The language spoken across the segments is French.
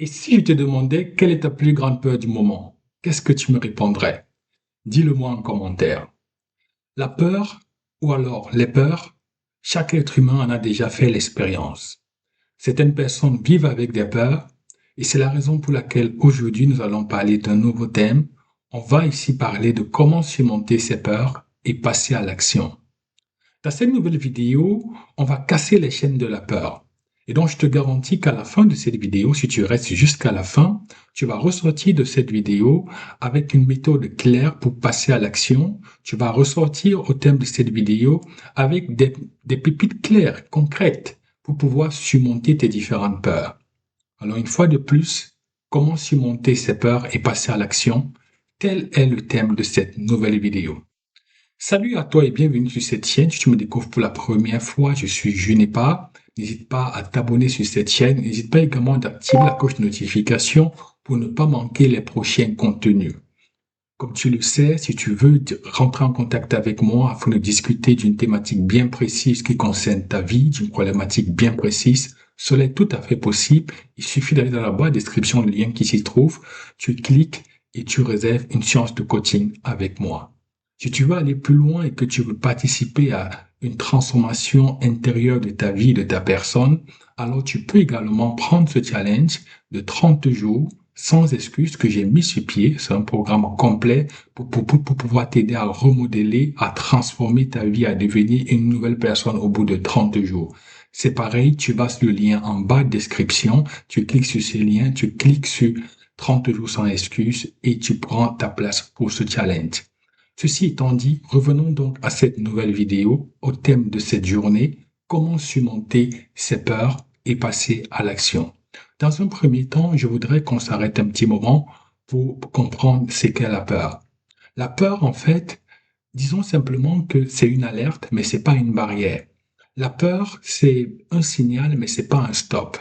Et si je te demandais quelle est ta plus grande peur du moment, qu'est-ce que tu me répondrais? Dis-le-moi en commentaire. La peur, ou alors les peurs, chaque être humain en a déjà fait l'expérience. Certaines personnes vivent avec des peurs, et c'est la raison pour laquelle aujourd'hui nous allons parler d'un nouveau thème. On va ici parler de comment surmonter ces peurs et passer à l'action. Dans cette nouvelle vidéo, on va casser les chaînes de la peur. Et donc, je te garantis qu'à la fin de cette vidéo, si tu restes jusqu'à la fin, tu vas ressortir de cette vidéo avec une méthode claire pour passer à l'action. Tu vas ressortir au thème de cette vidéo avec des pépites claires, concrètes, pour pouvoir surmonter tes différentes peurs. Alors, une fois de plus, comment surmonter ces peurs et passer à l'action? Tel est le thème de cette nouvelle vidéo. Salut à toi et bienvenue sur cette chaîne. Si tu me découvres pour la première fois, je suis Junepa. N'hésite pas à t'abonner sur cette chaîne. N'hésite pas également d'activer la cloche de notification pour ne pas manquer les prochains contenus. Comme tu le sais, si tu veux rentrer en contact avec moi afin de discuter d'une thématique bien précise qui concerne ta vie, d'une problématique bien précise, cela est tout à fait possible. Il suffit d'aller dans la barre de description, le lien qui s'y trouve. Tu cliques et tu réserves une séance de coaching avec moi. Si tu veux aller plus loin et que tu veux participer à une transformation intérieure de ta vie, de ta personne, alors tu peux également prendre ce challenge de 30 jours sans excuses que j'ai mis sur pied. C'est un programme complet pour pouvoir t'aider à remodeler, à transformer ta vie, à devenir une nouvelle personne au bout de 30 jours. C'est pareil, tu vas sur le lien en bas de description, tu cliques sur ce lien, tu cliques sur 30 jours sans excuses et tu prends ta place pour ce challenge. Ceci étant dit, revenons donc à cette nouvelle vidéo, au thème de cette journée, comment surmonter ses peurs et passer à l'action. Dans un premier temps, je voudrais qu'on s'arrête un petit moment pour comprendre ce qu'est la peur. La peur, en fait, disons simplement que c'est une alerte, mais c'est pas une barrière. La peur, c'est un signal, mais c'est pas un stop.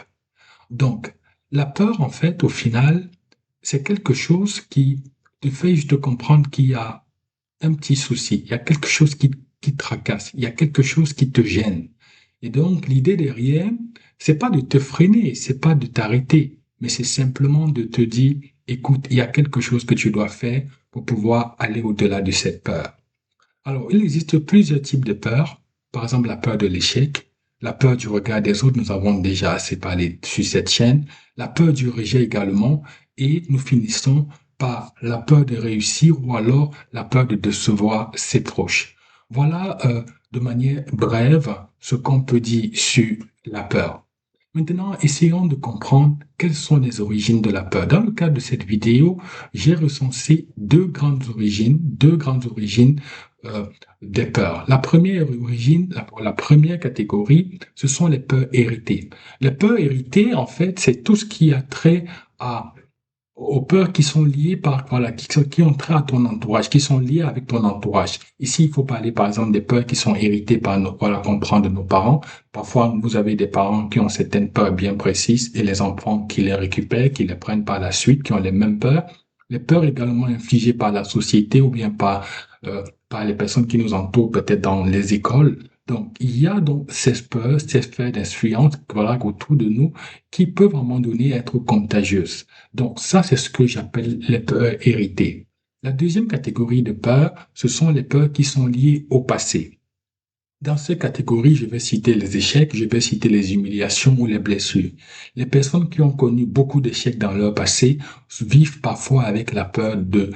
Donc, la peur, en fait, au final, c'est quelque chose qui te fait juste comprendre qu'il y a un petit souci, il y a quelque chose qui te tracasse, il y a quelque chose qui te gêne. Et donc, l'idée derrière, c'est pas de te freiner, c'est pas de t'arrêter, mais c'est simplement de te dire, écoute, il y a quelque chose que tu dois faire pour pouvoir aller au-delà de cette peur. Alors, il existe plusieurs types de peurs. Par exemple, la peur de l'échec, la peur du regard des autres, nous avons déjà assez parlé sur cette chaîne, la peur du rejet également, et nous finissons par la peur de réussir ou alors la peur de décevoir ses proches. Voilà de manière brève ce qu'on peut dire sur la peur. Maintenant, essayons de comprendre quelles sont les origines de la peur. Dans le cadre de cette vidéo, j'ai recensé deux grandes origines des peurs. La première origine, la première catégorie, ce sont les peurs héritées. Les peurs héritées, en fait, c'est tout ce qui a trait aux peurs qui sont liées qui ont trait à ton entourage, qui sont liées avec ton entourage. Ici, il faut parler, par exemple, des peurs qui sont héritées par qu'on prend de nos parents. Parfois, vous avez des parents qui ont certaines peurs bien précises et les enfants qui les récupèrent, qui les prennent par la suite, qui ont les mêmes peurs. Les peurs également infligées par la société ou bien par les personnes qui nous entourent, peut-être dans les écoles. Donc, il y a donc ces peurs, ces sphères d'influence, autour de nous, qui peuvent à un moment donné être contagieuses. Donc, ça, c'est ce que j'appelle les peurs héritées. La deuxième catégorie de peurs, ce sont les peurs qui sont liées au passé. Dans cette catégorie, je vais citer les échecs, je vais citer les humiliations ou les blessures. Les personnes qui ont connu beaucoup d'échecs dans leur passé vivent parfois avec la peur de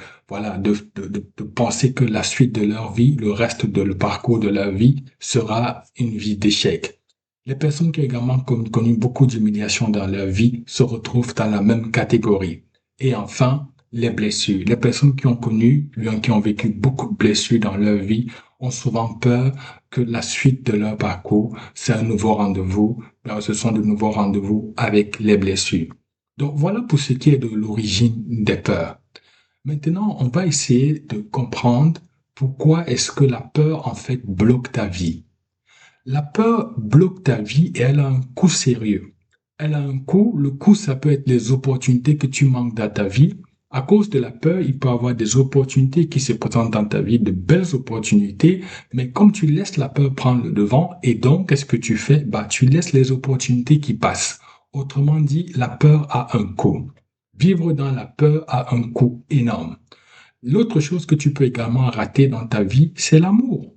penser que la suite de leur vie, le reste de le parcours de leur vie sera une vie d'échecs. Les personnes qui ont également connu beaucoup d'humiliations dans leur vie se retrouvent dans la même catégorie. Et enfin, les blessures. Les personnes qui ont vécu beaucoup de blessures dans leur vie ont souvent peur que la suite de leur parcours, c'est un nouveau rendez-vous. Ce sont de nouveaux rendez-vous avec les blessures. Donc voilà pour ce qui est de l'origine des peurs. Maintenant, on va essayer de comprendre pourquoi est-ce que la peur, en fait, bloque ta vie. La peur bloque ta vie et elle a un coût sérieux. Elle a un coût. Le coût, ça peut être les opportunités que tu manques dans ta vie. À cause de la peur, il peut y avoir des opportunités qui se présentent dans ta vie, de belles opportunités, mais comme tu laisses la peur prendre le devant, et donc, qu'est-ce que tu fais? Tu laisses les opportunités qui passent. Autrement dit, la peur a un coût. Vivre dans la peur a un coût énorme. L'autre chose que tu peux également rater dans ta vie, c'est l'amour.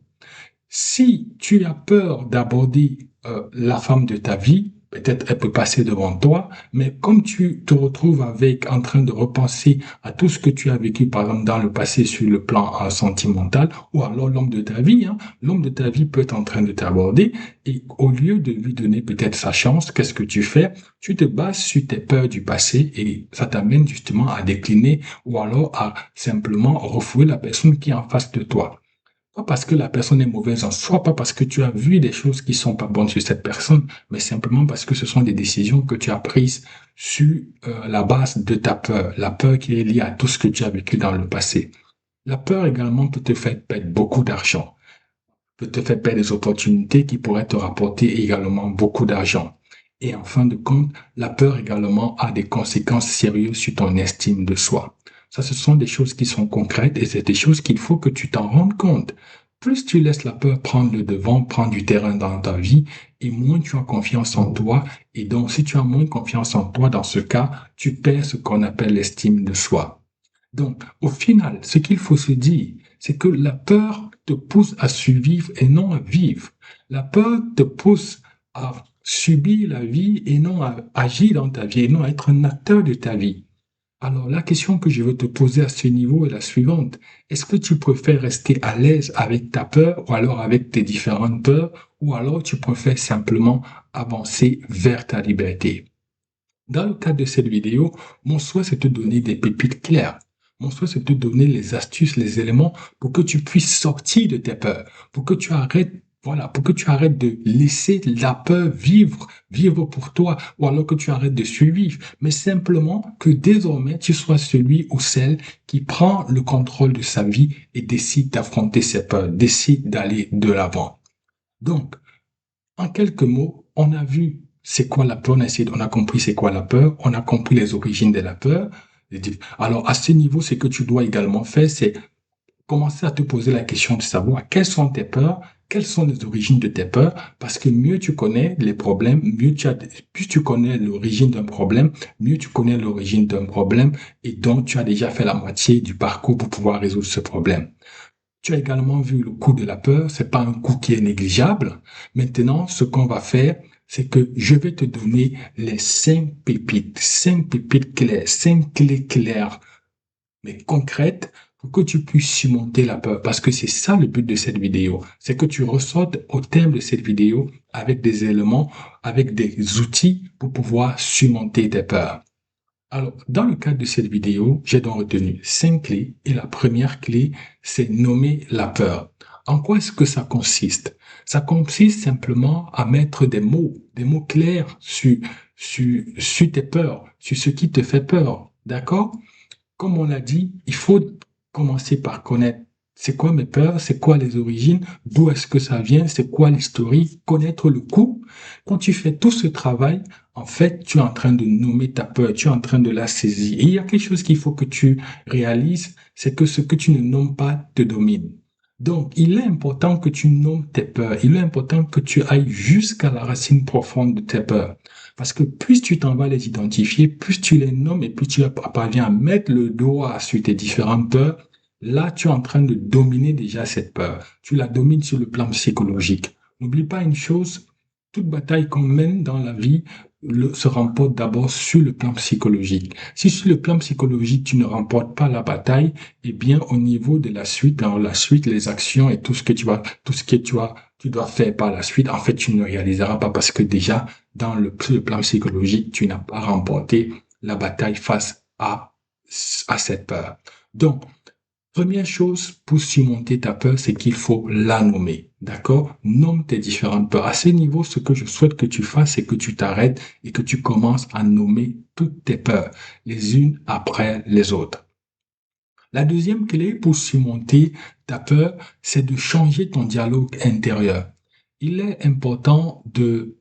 Si tu as peur d'aborder la femme de ta vie, peut-être elle peut passer devant toi, mais comme tu te retrouves avec en train de repenser à tout ce que tu as vécu, par exemple, dans le passé sur le plan sentimental, ou alors l'homme de ta vie, hein, l'homme de ta vie peut être en train de t'aborder, et au lieu de lui donner peut-être sa chance, qu'est-ce que tu fais? Tu te bases sur tes peurs du passé et ça t'amène justement à décliner ou alors à simplement refouler la personne qui est en face de toi. Pas parce que la personne est mauvaise en soi, pas parce que tu as vu des choses qui sont pas bonnes sur cette personne, mais simplement parce que ce sont des décisions que tu as prises sur la base de ta peur, la peur qui est liée à tout ce que tu as vécu dans le passé. La peur également peut te faire perdre beaucoup d'argent, peut te faire perdre des opportunités qui pourraient te rapporter également beaucoup d'argent. Et en fin de compte, la peur également a des conséquences sérieuses sur ton estime de soi. Ça, ce sont des choses qui sont concrètes et c'est des choses qu'il faut que tu t'en rendes compte. Plus tu laisses la peur prendre le devant, prendre du terrain dans ta vie, et moins tu as confiance en toi. Et donc, si tu as moins confiance en toi, dans ce cas, tu perds ce qu'on appelle l'estime de soi. Donc, au final, ce qu'il faut se dire, c'est que la peur te pousse à survivre et non à vivre. La peur te pousse à subir la vie et non à agir dans ta vie, et non à être un acteur de ta vie. Alors, la question que je veux te poser à ce niveau est la suivante. Est-ce que tu préfères rester à l'aise avec ta peur ou alors avec tes différentes peurs ou alors tu préfères simplement avancer vers ta liberté? Dans le cadre de cette vidéo, mon souhait, c'est de te donner des pépites claires. Mon souhait, c'est de te donner les astuces, les éléments pour que tu puisses sortir de tes peurs, pour que tu arrêtes, voilà, pour que tu arrêtes de laisser la peur vivre pour toi, ou alors que tu arrêtes de survivre, mais simplement que désormais tu sois celui ou celle qui prend le contrôle de sa vie et décide d'affronter ses peurs, décide d'aller de l'avant. Donc, en quelques mots, on a vu c'est quoi la peur, on a compris c'est quoi la peur, on a compris les origines de la peur. Alors, à ce niveau, ce que tu dois également faire, c'est commencer à te poser la question de savoir quelles sont tes peurs, quelles sont les origines de tes peurs, parce que mieux tu connais les problèmes, plus tu connais l'origine d'un problème, mieux tu connais l'origine d'un problème, et donc tu as déjà fait la moitié du parcours pour pouvoir résoudre ce problème. Tu as également vu le coût de la peur, c'est pas un coût qui est négligeable. Maintenant, ce qu'on va faire, c'est que je vais te donner les cinq pépites claires, cinq clés claires, mais concrètes, pour que tu puisses surmonter la peur. Parce que c'est ça le but de cette vidéo. C'est que tu ressortes au terme de cette vidéo avec des éléments, avec des outils pour pouvoir surmonter tes peurs. Alors, dans le cadre de cette vidéo, j'ai donc retenu 5 clés et la première clé, c'est nommer la peur. En quoi est-ce que ça consiste? Ça consiste simplement à mettre des mots clairs sur tes peurs, sur ce qui te fait peur. D'accord? Comme on l'a dit, il faut commencer par connaître c'est quoi mes peurs, c'est quoi les origines, d'où est-ce que ça vient, c'est quoi l'historique, connaître le coût. Quand tu fais tout ce travail, en fait, tu es en train de nommer ta peur, tu es en train de la saisir. Et il y a quelque chose qu'il faut que tu réalises, c'est que ce que tu ne nommes pas te domine. Donc, il est important que tu nommes tes peurs. Il est important que tu ailles jusqu'à la racine profonde de tes peurs. Parce que plus tu t'en vas les identifier, plus tu les nommes et plus tu parviens à mettre le doigt sur tes différentes peurs, là, tu es en train de dominer déjà cette peur. Tu la domines sur le plan psychologique. N'oublie pas une chose, toute bataille qu'on mène dans la vie se remporte d'abord sur le plan psychologique. Si sur le plan psychologique, tu ne remportes pas la bataille, eh bien, au niveau de la suite, dans la suite, les actions et tout ce que tu dois faire par la suite, en fait, tu ne réaliseras pas parce que déjà, dans le plan psychologique, tu n'as pas remporté la bataille face à cette peur. Donc, première chose pour surmonter ta peur, c'est qu'il faut la nommer. D'accord? Nomme tes différentes peurs. À ce niveau, ce que je souhaite que tu fasses, c'est que tu t'arrêtes et que tu commences à nommer toutes tes peurs, les unes après les autres. La deuxième clé pour surmonter ta peur, c'est de changer ton dialogue intérieur. Il est important de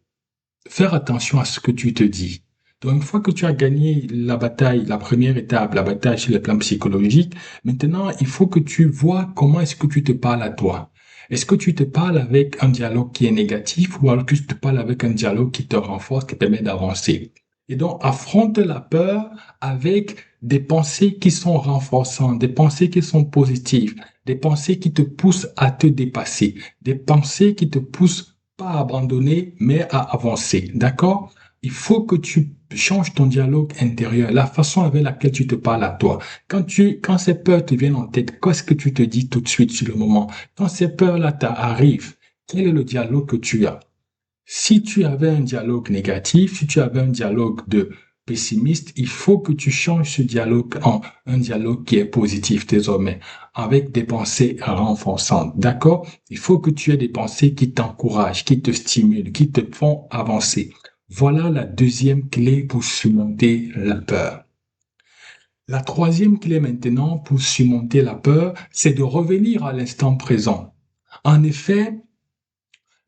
faire attention à ce que tu te dis. Donc, une fois que tu as gagné la bataille, la première étape, la bataille sur le plan psychologique, maintenant, il faut que tu vois comment est-ce que tu te parles à toi. Est-ce que tu te parles avec un dialogue qui est négatif ou alors que tu te parles avec un dialogue qui te renforce, qui te permet d'avancer? Et donc, affronte la peur avec des pensées qui sont renforçantes, des pensées qui sont positives, des pensées qui te poussent à te dépasser, des pensées qui te poussent pas à abandonner, mais à avancer. D'accord? Il faut que tu changes ton dialogue intérieur, la façon avec laquelle tu te parles à toi. Quand ces peurs te viennent en tête, qu'est-ce que tu te dis tout de suite sur le moment? Quand ces peurs-là t'arrivent, quel est le dialogue que tu as? Si tu avais un dialogue négatif, si tu avais un dialogue de pessimiste, il faut que tu changes ce dialogue en un dialogue qui est positif désormais, avec des pensées renforçantes. D'accord? Il faut que tu aies des pensées qui t'encouragent, qui te stimulent, qui te font avancer. Voilà la deuxième clé pour surmonter la peur. La troisième clé maintenant pour surmonter la peur, c'est de revenir à l'instant présent. En effet,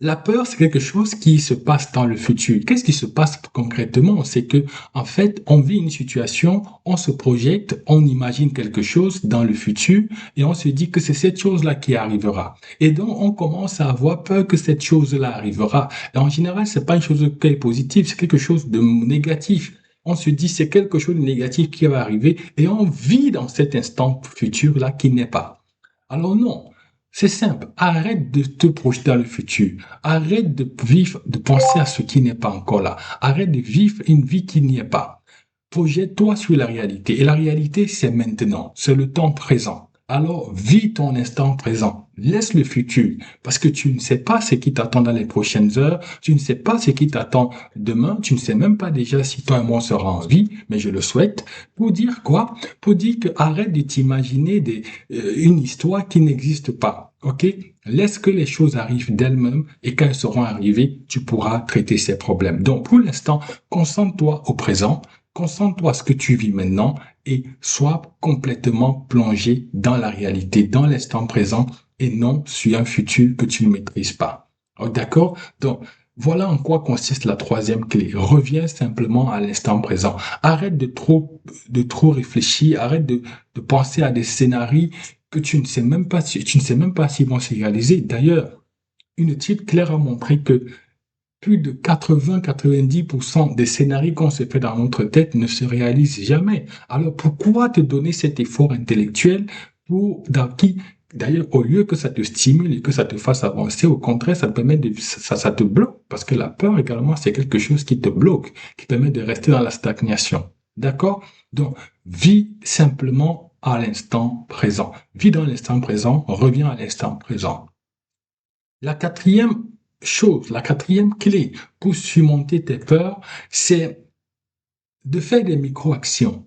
la peur, c'est quelque chose qui se passe dans le futur. Qu'est-ce qui se passe concrètement? C'est que, en fait, on vit une situation, on se projette, on imagine quelque chose dans le futur et on se dit que c'est cette chose-là qui arrivera. Et donc, on commence à avoir peur que cette chose-là arrivera. Et en général, c'est pas une chose qui est positive, c'est quelque chose de négatif. On se dit c'est quelque chose de négatif qui va arriver et on vit dans cet instant futur-là qui n'est pas. Alors non, c'est simple. Arrête de te projeter dans le futur. Arrête de vivre, de penser à ce qui n'est pas encore là. Arrête de vivre une vie qui n'y est pas. Projette-toi sur la réalité. Et la réalité, c'est maintenant. C'est le temps présent. Alors, vis ton instant présent. Laisse le futur. Parce que tu ne sais pas ce qui t'attend dans les prochaines heures. Tu ne sais pas ce qui t'attend demain. Tu ne sais même pas déjà si toi et moi on sera en vie. Mais je le souhaite. Pour dire quoi? Pour dire que arrête de t'imaginer une histoire qui n'existe pas. OK? Laisse que les choses arrivent d'elles-mêmes et quand elles seront arrivées, tu pourras traiter ces problèmes. Donc, pour l'instant, concentre-toi au présent. Concentre-toi à ce que tu vis maintenant et sois complètement plongé dans la réalité, dans l'instant présent et non sur un futur que tu ne maîtrises pas. Oh, d'accord? Donc, voilà en quoi consiste la troisième clé. Reviens simplement à l'instant présent. Arrête de trop réfléchir, arrête de penser à des scénarios que tu ne sais même pas si, tu ne sais même pas s'ils vont se réaliser. D'ailleurs, une étude claire a montré que plus de 80-90% des scénarios qu'on se fait dans notre tête ne se réalisent jamais. Alors pourquoi te donner cet effort intellectuel d'ailleurs, au lieu que ça te stimule et que ça te fasse avancer, au contraire, ça te permet ça te bloque. Parce que la peur également, c'est quelque chose qui te bloque, qui permet de rester dans la stagnation. D'accord? Donc, vis simplement à l'instant présent. Vis dans l'instant présent, reviens à l'instant présent. La quatrième chose, la quatrième clé pour surmonter tes peurs, c'est de faire des micro-actions.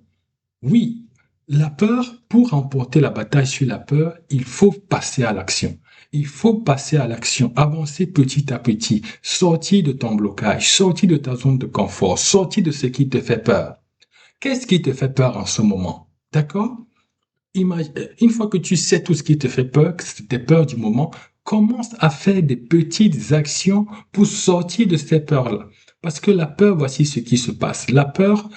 Oui, la peur, pour remporter la bataille sur la peur, il faut passer à l'action. Il faut passer à l'action, avancer petit à petit, sortir de ton blocage, sortir de ta zone de confort, sortir de ce qui te fait peur. Qu'est-ce qui te fait peur en ce moment? D'accord? Une fois que tu sais tout ce qui te fait peur, que c'est tes peurs du moment, commence à faire des petites actions pour sortir de ces peurs-là. Parce que la peur, voici ce qui se passe. La peur,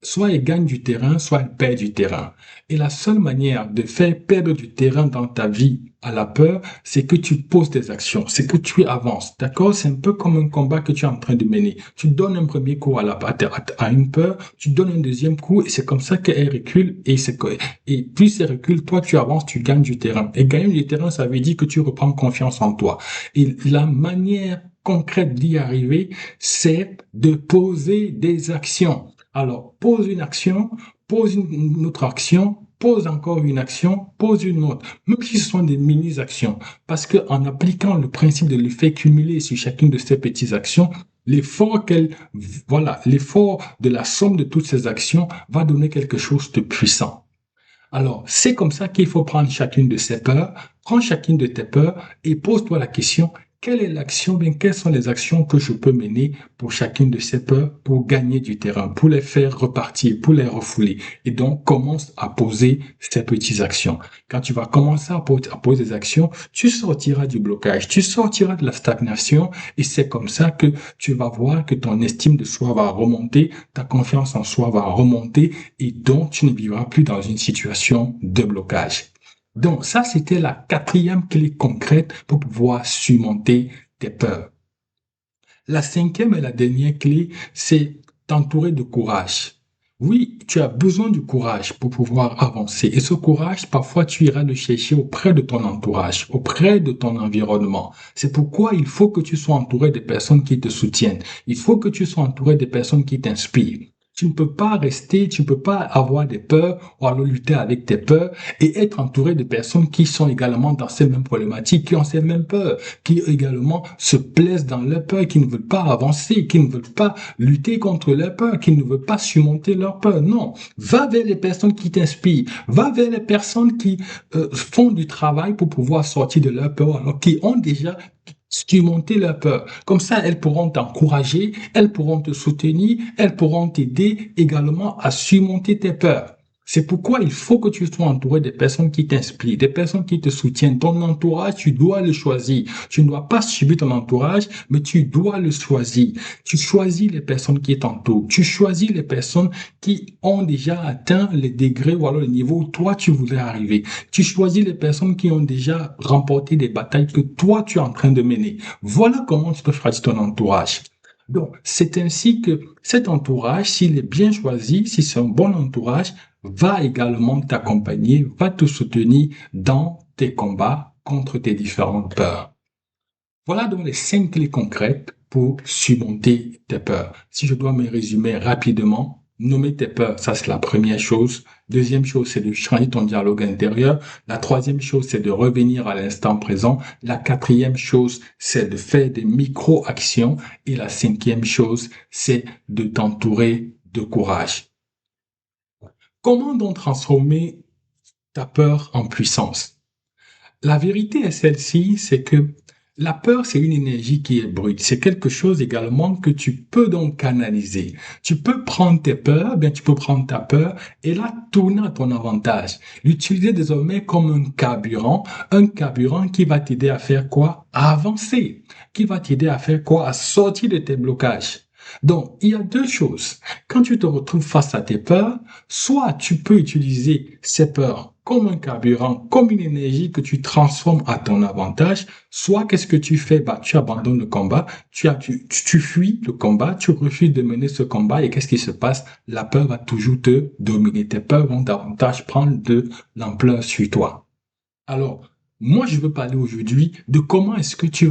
soit elle gagne du terrain, soit elle perd du terrain. Et la seule manière de faire perdre du terrain dans ta vie à la peur, c'est que tu poses des actions, c'est que tu avances. D'accord? C'est un peu comme un combat que tu es en train de mener. Tu donnes un premier coup à une peur, tu donnes un deuxième coup et c'est comme ça qu'elle recule et plus elle recule, toi tu avances, tu gagnes du terrain. Et gagner du terrain, ça veut dire que tu reprends confiance en toi. Et la manière concrète d'y arriver, c'est de poser des actions. Alors, pose une action, pose une autre action, pose encore une action, pose une autre, même si ce sont des mini-actions. Parce que en appliquant le principe de l'effet cumulé sur chacune de ces petites actions, l'effort de la somme de toutes ces actions va donner quelque chose de puissant. Alors, c'est comme ça qu'il faut prendre chacune de ces peurs, prends chacune de tes peurs et pose-toi la question, quelle est l'action, bien, quelles sont les actions que je peux mener pour chacune de ces peurs pour gagner du terrain, pour les faire repartir, pour les refouler. Et donc, commence à poser ces petites actions. Quand tu vas commencer à poser des actions, tu sortiras du blocage, tu sortiras de la stagnation et c'est comme ça que tu vas voir que ton estime de soi va remonter, ta confiance en soi va remonter et donc tu ne vivras plus dans une situation de blocage. Donc ça, c'était la quatrième clé concrète pour pouvoir surmonter tes peurs. La cinquième et la dernière clé, c'est t'entourer de courage. Oui, tu as besoin du courage pour pouvoir avancer. Et ce courage, parfois, tu iras le chercher auprès de ton entourage, auprès de ton environnement. C'est pourquoi il faut que tu sois entouré de personnes qui te soutiennent. Il faut que tu sois entouré de personnes qui t'inspirent. Tu ne peux pas rester, tu ne peux pas avoir des peurs ou alors lutter avec tes peurs et être entouré de personnes qui sont également dans ces mêmes problématiques, qui ont ces mêmes peurs, qui également se plaisent dans leurs peurs, qui ne veulent pas avancer, qui ne veulent pas lutter contre leurs peurs, qui ne veulent pas surmonter leurs peurs. Non, va vers les personnes qui t'inspirent, va vers les personnes qui font du travail pour pouvoir sortir de leurs peurs, alors qui ont déjà surmonter leur peur. Comme ça, elles pourront t'encourager, elles pourront te soutenir, elles pourront t'aider également à surmonter tes peurs. C'est pourquoi il faut que tu sois entouré des personnes qui t'inspirent, des personnes qui te soutiennent. Ton entourage, tu dois le choisir. Tu ne dois pas subir ton entourage, mais tu dois le choisir. Tu choisis les personnes qui t'entourent. Tu choisis les personnes qui ont déjà atteint les degrés ou alors le niveau où toi tu voulais arriver. Tu choisis les personnes qui ont déjà remporté des batailles que toi tu es en train de mener. Voilà comment tu peux choisir ton entourage. Donc, c'est ainsi que cet entourage, s'il est bien choisi, si c'est un bon entourage, va également t'accompagner, va te soutenir dans tes combats contre tes différentes peurs. Voilà donc les 5 clés concrètes pour surmonter tes peurs. Si je dois me résumer rapidement, nommer tes peurs, ça c'est la première chose. Deuxième chose, c'est de changer ton dialogue intérieur. La troisième chose, c'est de revenir à l'instant présent. La quatrième chose, c'est de faire des micro-actions. Et la cinquième chose, c'est de t'entourer de courage. Comment donc transformer ta peur en puissance? La vérité est celle-ci, c'est que la peur, c'est une énergie qui est brute. C'est quelque chose également que tu peux donc canaliser. Tu peux prendre tes peurs, bien tu peux prendre ta peur et la tourner à ton avantage. L'utiliser désormais comme un carburant qui va t'aider à faire quoi? À avancer. Qui va t'aider à faire quoi? À sortir de tes blocages. Donc, il y a deux choses. Quand tu te retrouves face à tes peurs, soit tu peux utiliser ces peurs comme un carburant, comme une énergie que tu transformes à ton avantage, soit qu'est-ce que tu fais? Bah, tu abandonnes le combat, tu fuis le combat, tu refuses de mener ce combat et qu'est-ce qui se passe? La peur va toujours te dominer. Tes peurs vont davantage prendre de l'ampleur sur toi. Alors, moi, je veux parler aujourd'hui de comment est-ce que tu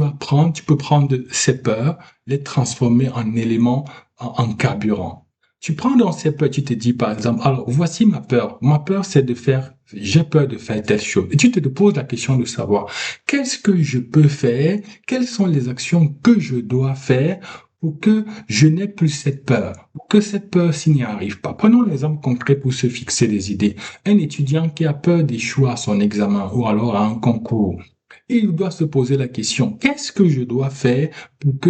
peux prendre ces peurs, les transformer en éléments, en carburant. Tu prends dans ces peurs, tu te dis par exemple, alors voici ma peur. Ma peur, c'est j'ai peur de faire telle chose. Et tu te poses la question de savoir, qu'est-ce que je peux faire? Quelles sont les actions que je dois faire pour que je n'ai plus cette peur, pour que cette peur s'il n'y arrive pas. Prenons l'exemple concret pour se fixer des idées. Un étudiant qui a peur d'échouer à son examen ou alors à un concours. Et il doit se poser la question, qu'est-ce que je dois faire pour que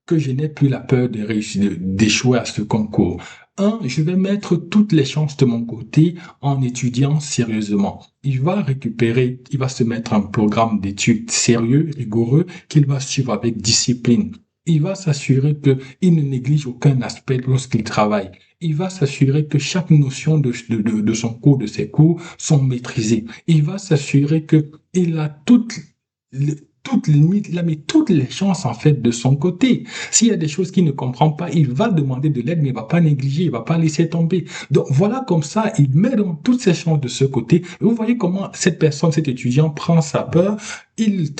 que je n'ai plus la peur de réussir, d'échouer à ce concours? Je vais mettre toutes les chances de mon côté en étudiant sérieusement. Il va se mettre un programme d'études sérieux, rigoureux, qu'il va suivre avec discipline. Il va s'assurer qu'il ne néglige aucun aspect lorsqu'il travaille. Il va s'assurer que chaque notion de son cours, de ses cours, sont maîtrisées. Il va s'assurer qu'il a toutes limites, il a mis toutes les chances en fait de son côté. S'il y a des choses qu'il ne comprend pas, il va demander de l'aide, mais il va pas négliger, il va pas laisser tomber. Donc voilà comme ça, il met donc toutes ses chances de ce côté. Et vous voyez comment cette personne, cet étudiant prend sa peur, il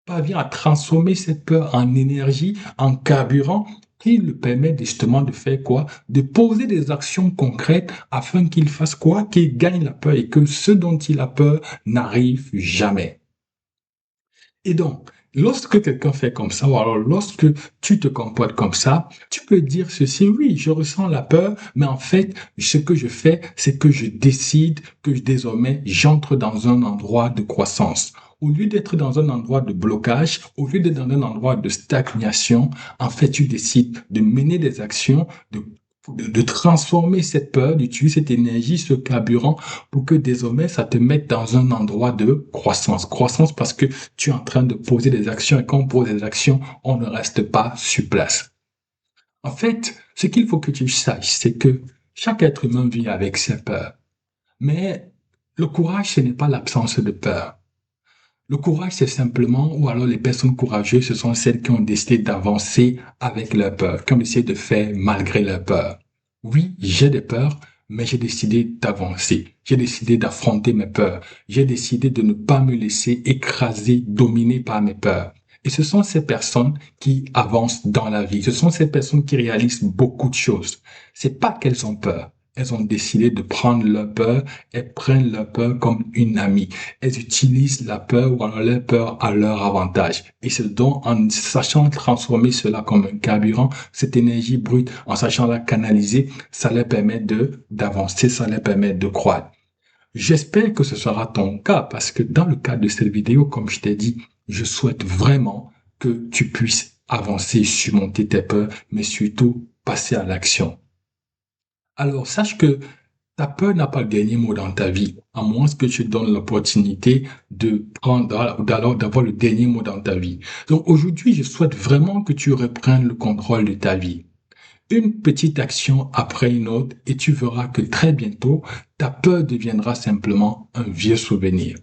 parvient à transformer cette peur en énergie, en carburant, qui le permet justement de faire quoi? De poser des actions concrètes afin qu'il fasse quoi? Qu'il gagne la peur et que ce dont il a peur n'arrive jamais. Et donc, lorsque quelqu'un fait comme ça, ou alors lorsque tu te comportes comme ça, tu peux dire ceci, oui, je ressens la peur, mais en fait, ce que je fais, c'est que je décide que désormais, j'entre dans un endroit de croissance. Au lieu d'être dans un endroit de blocage, au lieu d'être dans un endroit de stagnation, en fait, tu décides de mener des actions, de transformer cette peur, d'utiliser cette énergie, ce carburant, pour que désormais ça te mette dans un endroit de croissance. Croissance parce que tu es en train de poser des actions et quand on pose des actions, on ne reste pas sur place. En fait, ce qu'il faut que tu saches, c'est que chaque être humain vit avec ses peurs. Mais le courage, ce n'est pas l'absence de peur. Le courage, c'est simplement, ou alors les personnes courageuses, ce sont celles qui ont décidé d'avancer avec leur peur, qui ont décidé de faire malgré leur peur. Oui, j'ai des peurs, mais j'ai décidé d'avancer. J'ai décidé d'affronter mes peurs. J'ai décidé de ne pas me laisser écraser, dominer par mes peurs. Et ce sont ces personnes qui avancent dans la vie. Ce sont ces personnes qui réalisent beaucoup de choses. C'est pas qu'elles ont peur. Elles ont décidé de prendre leur peur. Elles prennent leur peur comme une amie. Elles utilisent la peur ou alors leur peur à leur avantage. Et c'est donc en sachant transformer cela comme un carburant, cette énergie brute, en sachant la canaliser, ça leur permet d'avancer, ça leur permet de croître. J'espère que ce sera ton cas parce que dans le cadre de cette vidéo, comme je t'ai dit, je souhaite vraiment que tu puisses avancer, surmonter tes peurs, mais surtout passer à l'action. Alors, sache que ta peur n'a pas le dernier mot dans ta vie, à moins que tu donnes l'opportunité de prendre, d'avoir le dernier mot dans ta vie. Donc aujourd'hui, je souhaite vraiment que tu reprennes le contrôle de ta vie. Une petite action après une autre et tu verras que très bientôt, ta peur deviendra simplement un vieux souvenir.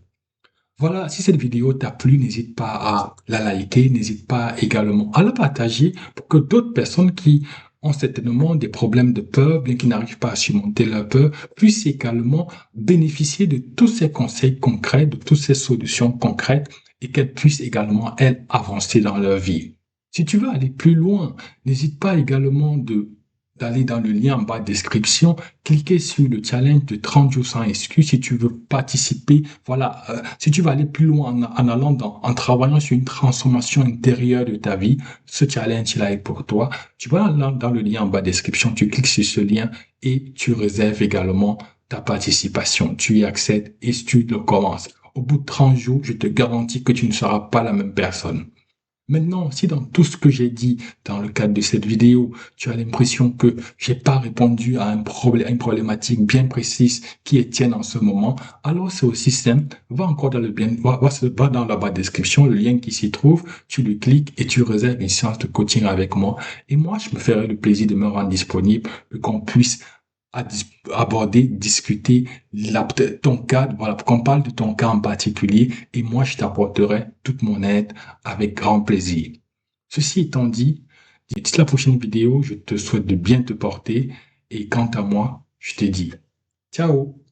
Voilà, si cette vidéo t'a plu, n'hésite pas à la liker, n'hésite pas également à la partager pour que d'autres personnes qui ont certainement des problèmes de peur, bien qu'ils n'arrivent pas à surmonter leur peur, puissent également bénéficier de tous ces conseils concrets, de toutes ces solutions concrètes et qu'elles puissent également, elles, avancer dans leur vie. Si tu veux aller plus loin, n'hésite pas également d'aller dans le lien en bas de description, cliquer sur le challenge de 30 jours sans excuse si tu veux participer. Voilà, si tu veux aller plus loin en travaillant sur une transformation intérieure de ta vie, ce challenge là est pour toi. Tu vas dans le lien en bas de description, tu cliques sur ce lien et tu réserves également ta participation. Tu y accèdes et tu le commences. Au bout de 30 jours, je te garantis que tu ne seras pas la même personne. Maintenant, si dans tout ce que j'ai dit dans le cadre de cette vidéo, tu as l'impression que j'ai pas répondu à à une problématique bien précise qui est tienne en ce moment, alors c'est aussi simple. Va encore dans va dans la barre de description, le lien qui s'y trouve, tu le cliques et tu réserves une séance de coaching avec moi. Et moi, je me ferai le plaisir de me rendre disponible pour qu'on puisse aborder, discuter ton cas, voilà, qu'on parle de ton cas en particulier et moi je t'apporterai toute mon aide avec grand plaisir. Ceci étant dit, d'ici la prochaine vidéo, je te souhaite de bien te porter et quant à moi, je te dis ciao!